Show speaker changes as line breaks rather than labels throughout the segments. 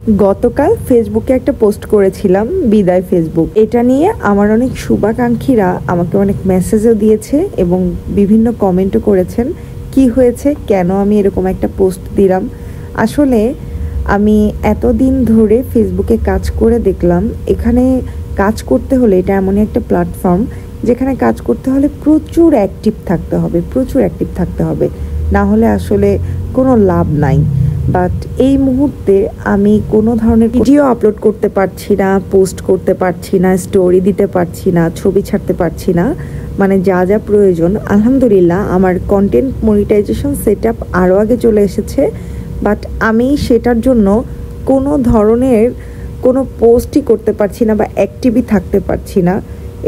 গতকাল ফেসবুকে একটা পোস্ট করেছিলাম, বিদায় ফেসবুক। এটা নিয়ে আমার অনেক শুভাকাঙ্ক্ষীরা আমাকে অনেক মেসেজও দিয়েছে এবং বিভিন্ন কমেন্টও করেছেন। কি হয়েছে, কেন আমি এরকম একটা পোস্ট দিলাম। আসলে আমি এতদিন ধরে ফেসবুকে কাজ করে দেখলাম, এখানে কাজ করতে হলে এটা এমনই একটা প্ল্যাটফর্ম যেখানে কাজ করতে হলে প্রচুর অ্যাক্টিভ থাকতে হবে, না হলে আসলে কোনো লাভ নাই। বাট এই মুহূর্তে আমি কোনো ধরনের ভিডিও আপলোড করতে পারছি না, পোস্ট করতে পারছি না, স্টোরি দিতে পারছি না, ছবি ছাড়তে পারছি না। মানে যা যা প্রয়োজন, আলহামদুলিল্লাহ আমার কন্টেন্ট মনিটাইজেশন সেটআপ আরও আগে চলে এসেছে। বাট আমি সেটার জন্য কোনো ধরনের কোনো পোস্টই করতে পারছি না বা অ্যাক্টিভই থাকতে পারছি না।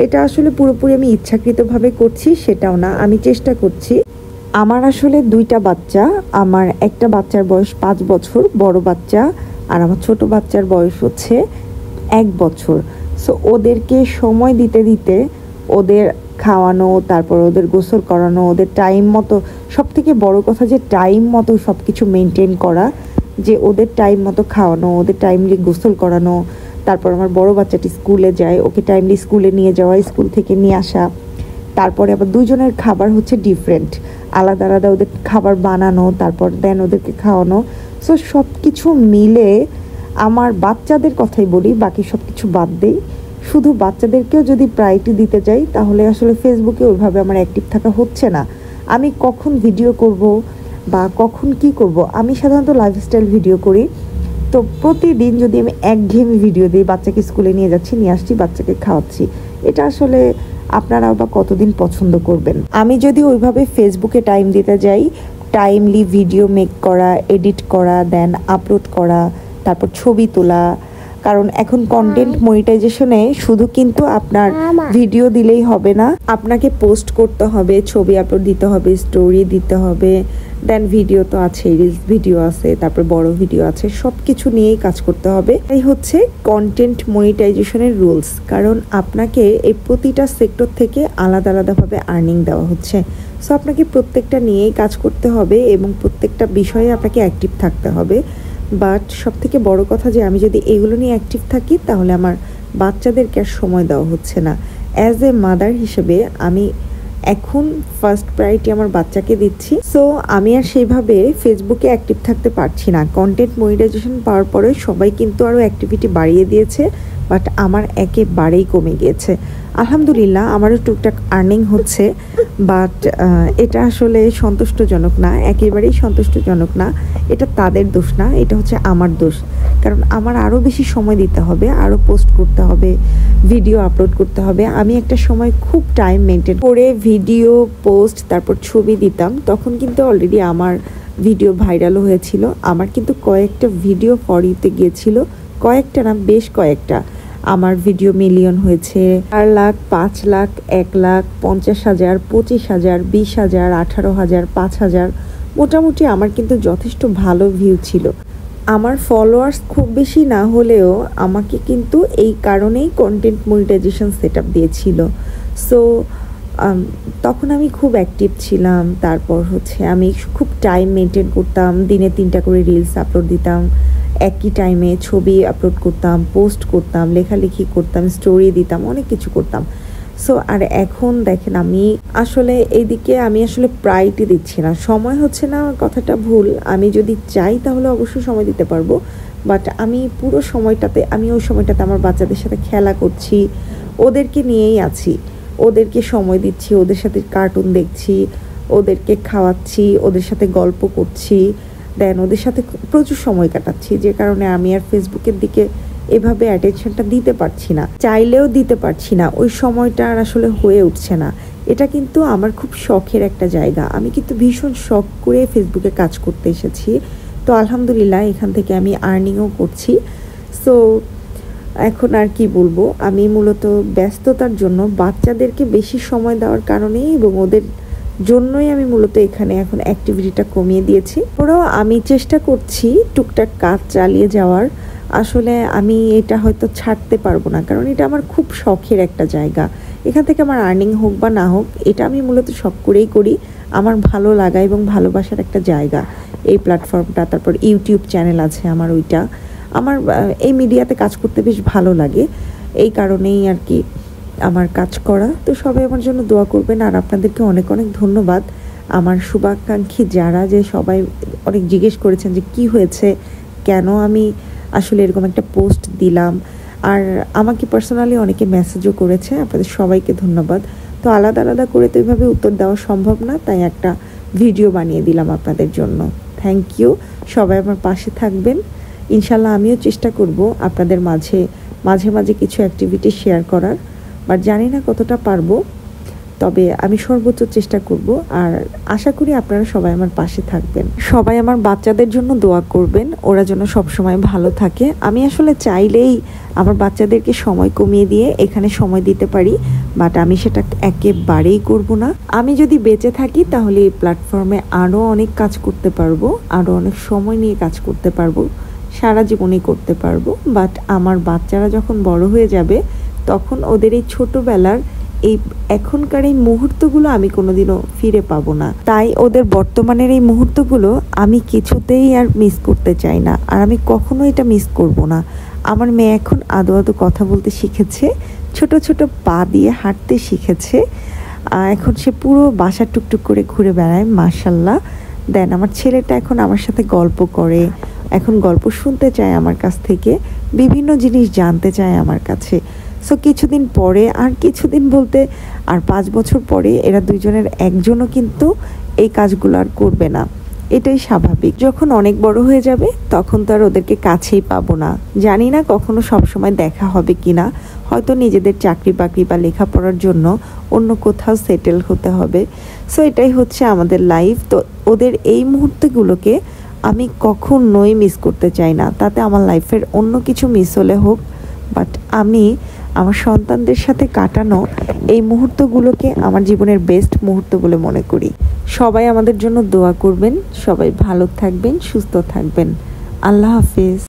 এটা আসলে পুরোপুরি আমি ইচ্ছাকৃতভাবে করছি সেটাও না, আমি চেষ্টা করছি। আমার আসলে দুইটা বাচ্চা, আমার একটা বাচ্চার বয়স 5 বছর বড় বাচ্চা, আর আমার ছোট বাচ্চার বয়স হচ্ছে 1 বছর। সো ওদেরকে সময় দিতে দিতে ওদের খাওয়ানো, তারপর ওদের গোসল করানো, ওদের টাইম মতো, সব থেকে বড় কথা যে টাইম মতো সব কিছু মেনটেন করা, যে ওদের টাইম মতো খাওয়ানো, ওদের টাইমলি গোসল করানো, তারপর আমার বড় বাচ্চাটি স্কুলে যায়, ওকে টাইমলি স্কুলে নিয়ে যাওয়া, স্কুল থেকে নিয়ে আসা, তারপরে আবার দুজনের খাবার হচ্ছে ডিফারেন্ট, আলাদা আলাদা ওদের খাবার বানানো, তারপর দেন ওদেরকে খাওয়ানো। সো সব কিছু মিলে আমার বাচ্চাদের কথাই বলি, বাকি সব কিছু বাদ দেই, শুধু বাচ্চাদেরকেও যদি প্রায়োরিটি দিতে যাই তাহলে আসলে ফেসবুকে ওইভাবে আমার অ্যাক্টিভ থাকা হচ্ছে না। আমি কখন ভিডিও করব বা কখন কি করব, আমি সাধারণত লাইফস্টাইল ভিডিও করি। তো প্রতিদিন যদি আমি একঘেয়েমি ভিডিও দিই, বাচ্চাকে স্কুলে নিয়ে যাচ্ছি, নিয়ে আসছি, বাচ্চাকে খাওয়াচ্ছি, এটা আসলে আপনারাও বা কতদিন পছন্দ করবেন। আমি যদি ওইভাবে ফেসবুকে টাইম দিতে যাই, টাইমলি ভিডিও মেক করা, এডিট করা, দেন আপলোড করা, তারপর ছবি তোলা, কারণ এখন কন্টেন্ট মনিটাইজেশনে শুধু কিন্তু আপনার ভিডিও দিলেই হবে না, আপনাকে পোস্ট করতে হবে, ছবি আপলোড দিতে হবে, স্টোরি দিতে হবে, দেন ভিডিও তো আছে, রিলস ভিডিও আছে, তারপর বড় ভিডিও আছে, সব কিছু নিয়েই কাজ করতে হবে। এই হচ্ছে কন্টেন্ট মনিটাইজেশনের রুলস, কারণ আপনাকে এই প্রতিটা সেক্টর থেকে আলাদা আলাদাভাবে আর্নিং দেওয়া হচ্ছে। সো আপনাকে প্রত্যেকটা নিয়েই কাজ করতে হবে এবং প্রত্যেকটা বিষয়ে আপনাকে অ্যাক্টিভ থাকতে হবে। বাট সবথেকে বড় কথা যে আমি যদি এগুলো নিয়ে অ্যাক্টিভ থাকি তাহলে আমার বাচ্চাদেরকে আর সময় দেওয়া হচ্ছে না। অ্যাজ এ মাদার হিসেবে আমি এখন ফার্স্ট প্রায়োরিটি আমার বাচ্চাকে দিচ্ছি। সো আমি আর সেইভাবে ফেসবুকে অ্যাক্টিভ থাকতে পারছি না। কন্টেন্ট মনিটাইজেশন পাওয়ার পরে সবাই কিন্তু আরও অ্যাক্টিভিটি বাড়িয়ে দিয়েছে, বাট আমার একেবারেই কমে গিয়েছে। আলহামদুলিল্লাহ আমারও টুকটাক আর্নিং হচ্ছে, বাট এটা আসলে সন্তুষ্টজনক না, একেবারেই সন্তুষ্টজনক না। এটা তাদের দোষ না, এটা হচ্ছে আমার দোষ। কারণ আমার আরও বেশি সময় দিতে হবে, আরও পোস্ট করতে হবে, ভিডিও আপলোড করতে হবে। আমি একটা সময় খুব টাইম মেনটেন করে ভিডিও পোস্ট তারপর ছবি দিতাম, তখন কিন্তু অলরেডি আমার ভিডিও ভাইরালও হয়েছিল। আমার কিন্তু কয়েকটা ভিডিও ফর ইউতে গিয়েছিল, কয়েকটা না বেশ কয়েকটা। আমার ভিডিও মিলিয়ন হয়েছে, 4 লাখ, 5 লাখ, 1 লাখ, 50,000, 25,000, 20,000, 18,000, 5,000, মোটামুটি আমার কিন্তু যথেষ্ট ভালো ভিউ ছিল। আমার ফলোয়ার্স খুব বেশি না হলেও আমাকে কিন্তু এই কারণেই কন্টেন্ট মনিটাইজেশন সেটআপ দিয়েছিল। সো তখন আমি খুব অ্যাক্টিভ ছিলাম, তারপর হচ্ছে আমি খুব টাইম মেনটেন করতাম, দিনে 3টা করে রিলস আপলোড দিতাম, একই টাইমে ছবি আপলোড করতাম, পোস্ট করতাম, লেখালেখি করতাম, স্টোরি দিতাম, অনেক কিছু করতাম। সো আর এখন দেখেন আমি আসলে এইদিকে আমি আসলে প্রায়োরিটি দিচ্ছি না, সময় হচ্ছে না, কথাটা ভুল। আমি যদি চাই তাহলে অবশ্যই সময় দিতে পারবো, বাট আমি পুরো সময়টাতে, আমি ওই সময়টাতে আমার বাচ্চাদের সাথে খেলা করছি, ওদেরকে নিয়েই আছি, ওদেরকে সময় দিচ্ছি, ওদের সাথে কার্টুন দেখছি, ওদেরকে খাওয়াচ্ছি, ওদের সাথে গল্প করছি, দেন ওদের সাথে প্রচুর সময় কাটাচ্ছি, যে কারণে আমি আর ফেসবুকের দিকে এভাবে অ্যাটেনশনটা দিতে পারছি না, চাইলেও দিতে পারছি না, ওই সময়টা আর আসলে হয়ে উঠছে না। এটা কিন্তু আমার খুব শখের একটা জায়গা, আমি কিন্তু ভীষণ শখ করে ফেসবুকে কাজ করতে এসেছি। তো আলহামদুলিল্লাহ এখান থেকে আমি আর্নিংও করছি। সো এখন আর কি বলবো, আমি মূলত ব্যস্ততার জন্য বাচ্চাদেরকে বেশি সময় দেওয়ার কারণেই এবং ওদের জন্যই আমি মূলত এখানে এখন অ্যাক্টিভিটিটা কমিয়ে দিয়েছি। ওরাও আমি চেষ্টা করছি টুকটাক কাজ চালিয়ে যাওয়ার। আসলে আমি এটা হয়তো ছাড়তে পারবো না, কারণ এটা আমার খুব শখের একটা জায়গা। এখান থেকে আমার আর্নিং হোক বা না হোক, এটা আমি মূলত শখ করেই করি, আমার ভালো লাগা এবং ভালোবাসার একটা জায়গা এই প্ল্যাটফর্মটা। তারপর ইউটিউব চ্যানেল আছে আমার, ওইটা আমার এই মিডিয়াতে কাজ করতে বেশ ভালো লাগে, এই কারণেই আর কি আমার কাজ করা। তো সবাই আমার জন্য দোয়া করবেন। আর আপনাদেরকে অনেক অনেক ধন্যবাদ, আমার শুভাকাঙ্ক্ষী যারা, যে সবাই অনেক জিজ্ঞেস করেছেন যে কি হয়েছে, কেন আমি আসলে এরকম একটা পোস্ট দিলাম। আর আমাকে পার্সোনালি অনেকে মেসেজও করেছে, আপনাদের সবাইকে ধন্যবাদ। তো আলাদা আলাদা করে তো এইভাবে উত্তর দেওয়া সম্ভব না, তাই একটা ভিডিও বানিয়ে দিলাম আপনাদের জন্য। থ্যাংক ইউ, সবাই আমার পাশে থাকবেন। ইনশাল্লাহ আমিও চেষ্টা করব আপনাদের মাঝে মাঝে কিছু অ্যাক্টিভিটি শেয়ার করার, বাট জানি না কতটা পারবো, তবে আমি সর্বোচ্চ চেষ্টা করব। আর আশা করি আপনারা সবাই আমার পাশে থাকবেন। সবাই আমার বাচ্চাদের জন্য দোয়া করবেন, ওরা যেন সবসময় ভালো থাকে। আমি আসলে চাইলেই আমার বাচ্চাদেরকে সময় কমিয়ে দিয়ে এখানে সময় দিতে পারি, বাট আমি সেটা একেবারেই করব না। আমি যদি বেঁচে থাকি তাহলে এই প্ল্যাটফর্মে আরও অনেক কাজ করতে পারবো, আরও অনেক সময় নিয়ে কাজ করতে পারবো, সারা জীবনই করতে পারবো। বাট আমার বাচ্চারা যখন বড় হয়ে যাবে তখন ওদের এই ছোটোবেলার এই এখনকার এই মুহূর্তগুলো আমি কোনোদিনও ফিরে পাবো না। তাই ওদের বর্তমানের এই মুহূর্তগুলো আমি কিছুতেই আর মিস করতে চাই না, আর আমি কখনো এটা মিস করব না। আমার মেয়ে এখন আদো আদো কথা বলতে শিখেছে, ছোট ছোট পা দিয়ে হাঁটতে শিখেছে, এখন সে পুরো বাসা টুকটুক করে ঘুরে বেড়ায়, মাশাল্লাহ। দেন আমার ছেলেটা এখন আমার সাথে গল্প করে, এখন গল্প শুনতে চায় আমার কাছ থেকে, বিভিন্ন জিনিস জানতে চায় আমার কাছে। সো কিছুদিন পরে, আর কিছুদিন বলতে আর 5 বছর পরে এরা দুইজনের একজনও কিন্তু এই কাজগুলো আর করবে না, এটাই স্বাভাবিক। যখন অনেক বড় হয়ে যাবে তখন তো আর ওদেরকে কাছেই পাবো না। জানি না কখনো সবসময় দেখা হবে কিনা, হয়তো নিজেদের চাকরি বাকরি বা লেখাপড়ার জন্য অন্য কোথাও সেটেল হতে হবে। সো এটাই হচ্ছে আমাদের লাইফ। তো ওদের এই মুহূর্তগুলোকে আমি কখনোই মিস করতে চাই না, তাতে আমার লাইফের অন্য কিছু মিস হলে হোক, বাট আমি আমার সন্তানদের সাথে কাটানো এই মুহূর্তগুলোকে আমার জীবনের বেস্ট মুহূর্ত বলে মনে করি। সবাই আমাদের জন্য দোয়া করবেন, সবাই ভালো থাকবেন, সুস্থ থাকবেন। আল্লাহ হাফিজ।